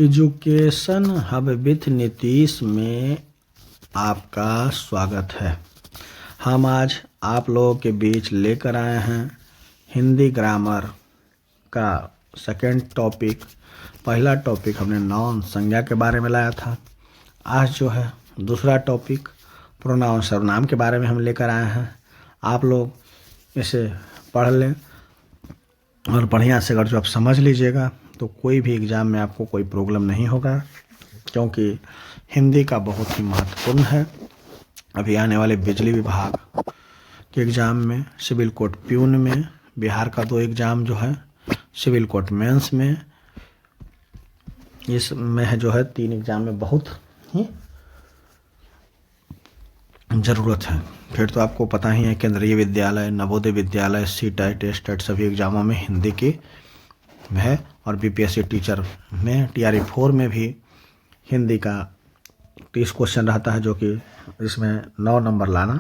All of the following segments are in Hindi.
एजुकेशन हब विथ नीतीश में आपका स्वागत है। हम आज आप लोगों के बीच लेकर आए हैं हिंदी ग्रामर का सेकंड टॉपिक। पहला टॉपिक हमने नाउन संज्ञा के बारे में लाया था। आज जो है दूसरा टॉपिक प्रोनाउन सर्वनाम के बारे में हम लेकर आए हैं। आप लोग इसे पढ़ लें और बढ़िया से अगर जो आप समझ लीजिएगा तो कोई भी एग्ज़ाम में आपको कोई प्रॉब्लम नहीं होगा, क्योंकि हिंदी का बहुत ही महत्वपूर्ण है। अभी आने वाले बिजली विभाग के एग्ज़ाम में, सिविल कोर्ट प्यून में, बिहार का 2 एग्ज़ाम जो है सिविल कोर्ट मेंस में, इसमें है जो है 3 एग्ज़ाम में बहुत ही ज़रूरत है। फिर तो आपको पता ही है केंद्रीय विद्यालय, नवोदय विद्यालय, सीटेट, टेट सभी एग्ज़ामों में हिंदी की है और बीपीएससी टीचर में TRE 4 में भी हिंदी का 30 क्वेश्चन रहता है, जो कि इसमें 9 नंबर लाना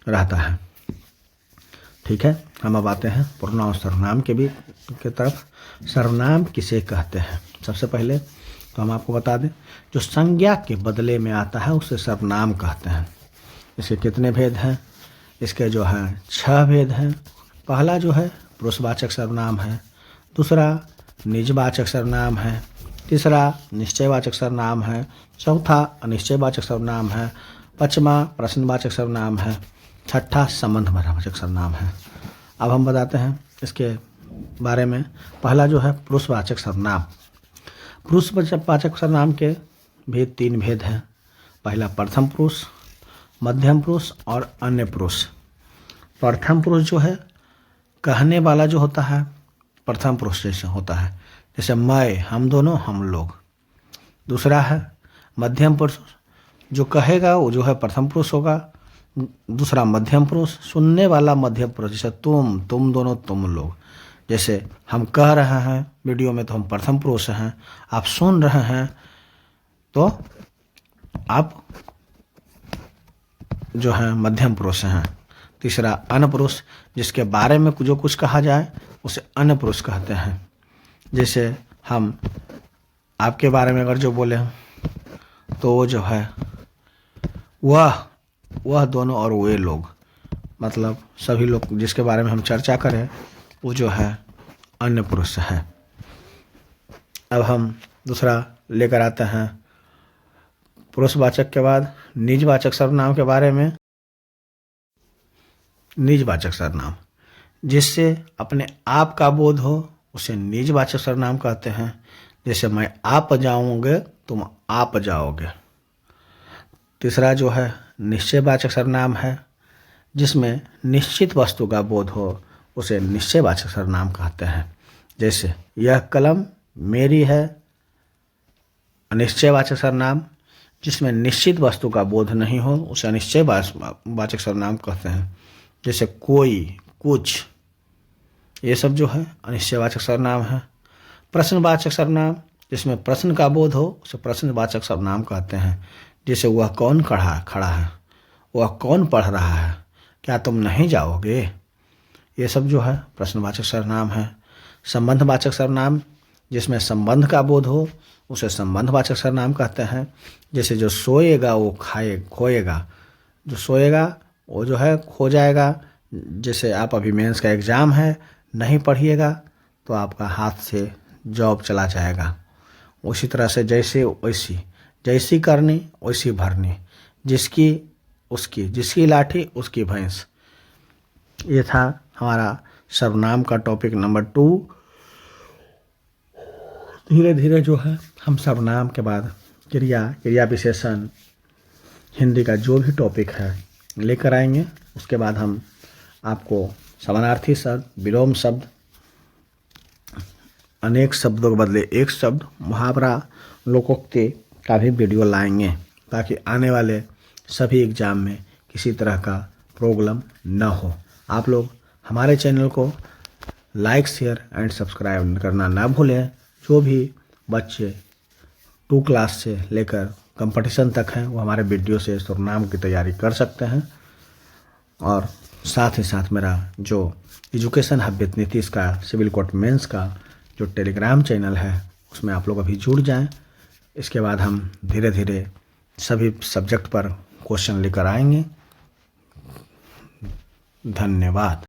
रहता है। ठीक है, हम अब आते हैं प्रोनाउन सर्वनाम की तरफ। सर्वनाम किसे कहते हैं? सबसे पहले तो हम आपको बता दें, जो संज्ञा के बदले में आता है उसे सर्वनाम कहते हैं। इसके कितने भेद हैं? इसके जो है 6 भेद हैं। पहला जो है पुरुषवाचक सर्वनाम है, दूसरा निजवाचक सर्वनाम है, तीसरा निश्चयवाचक सर्वनाम है, चौथा अनिश्चयवाचक सर्वनाम है, पांचवा प्रश्नवाचक सर्वनाम है, छठा संबंधवाचक सर्वनाम है। अब हम बताते हैं इसके बारे में। पहला जो है पुरुषवाचक सर्वनाम। पुरुषवाचक सर्वनाम के भी 3 भेद हैं। पहला प्रथम पुरुष, मध्यम पुरुष और अन्य पुरुष। प्रथम पुरुष जो है कहने वाला जो होता है प्रथम पुरुष जैसे होता है, जैसे मैं, हम दोनों, हम लोग। दूसरा है मध्यम पुरुष, जो कहेगा वो जो है प्रथम पुरुष होगा। दूसरा मध्यम पुरुष, सुनने वाला मध्यम पुरुष, जैसे तुम, तुम दोनों, तुम लोग। जैसे हम कह रहे हैं वीडियो में तो हम प्रथम पुरुष हैं, आप सुन रहे हैं तो आप जो है मध्यम पुरुष हैं। तीसरा अन्य पुरुष, जिसके बारे में जो कुछ कहा जाए उसे अन्य पुरुष कहते हैं। जैसे हम आपके बारे में अगर जो बोले तो वो जो है वह दोनों और वे लोग, मतलब सभी लोग जिसके बारे में हम चर्चा करें वो जो है अन्य पुरुष है। अब हम दूसरा लेकर आते हैं पुरुषवाचक के बाद निजवाचक सर्वनाम के बारे में। निजवाचक सर्वनाम, जिससे अपने आप का बोध हो उसे निजवाचक सर्वनाम कहते हैं। जैसे मैं आप जाऊंगे, तुम आप जाओगे। तीसरा जो है निश्चयवाचक सर्वनाम है, जिसमें निश्चित वस्तु का बोध हो उसे निश्चयवाचक सर्वनाम कहते हैं। जैसे यह कलम मेरी है। अनिश्चयवाचक सर्वनाम, जिसमें निश्चित वस्तु का बोध नहीं हो उसे अनिश्चयवाचक सर्वनाम कहते हैं। जैसे कोई, कुछ, ये सब जो है अनिश्चयवाचक सर्वनाम है। प्रश्नवाचक सर्वनाम, जिसमें प्रश्न का बोध हो उसे प्रश्नवाचक सर्वनाम कहते हैं। जैसे वह कौन खड़ा है, वह कौन पढ़ रहा है, क्या तुम नहीं जाओगे? ये सब जो है प्रश्नवाचक सर्वनाम है। संबंधवाचक सर्वनाम, जिसमें संबंध का बोध हो उसे संबंधवाचक सर्वनाम कहते हैं। जैसे जो सोएगा वो खोएगा, जो सोएगा वो जो है खो जाएगा। जैसे आप अभी मेंस का एग्ज़ाम है, नहीं पढ़िएगा तो आपका हाथ से जॉब चला जाएगा। उसी तरह से जैसे वैसी, जैसी करनी वैसी भरनी, जिसकी उसकी, जिसकी लाठी उसकी भैंस। ये था हमारा सर्वनाम का टॉपिक नंबर 2। धीरे धीरे जो है हम सर्वनाम के बाद क्रिया विशेषण हिंदी का जो भी टॉपिक है लेकर आएंगे। उसके बाद हम आपको समानार्थी शब्द, विलोम शब्द, अनेक शब्दों के बदले एक शब्द, मुहावरा, लोकोक्ति का भी वीडियो लाएंगे, ताकि आने वाले सभी एग्जाम में किसी तरह का प्रॉब्लम न हो। आप लोग हमारे चैनल को लाइक, शेयर एंड सब्सक्राइब करना ना भूलें। जो भी बच्चे 2 क्लास से लेकर कंपटीशन तक हैं वो हमारे वीडियो से सर्वनाम की तैयारी कर सकते हैं। और साथ ही साथ मेरा जो एजुकेशन हब विथ नीतीश का सिविल कोर्ट मेंस का जो टेलीग्राम चैनल है उसमें आप लोग अभी जुड़ जाएं। इसके बाद हम धीरे धीरे सभी सब्जेक्ट पर क्वेश्चन लेकर आएंगे। धन्यवाद।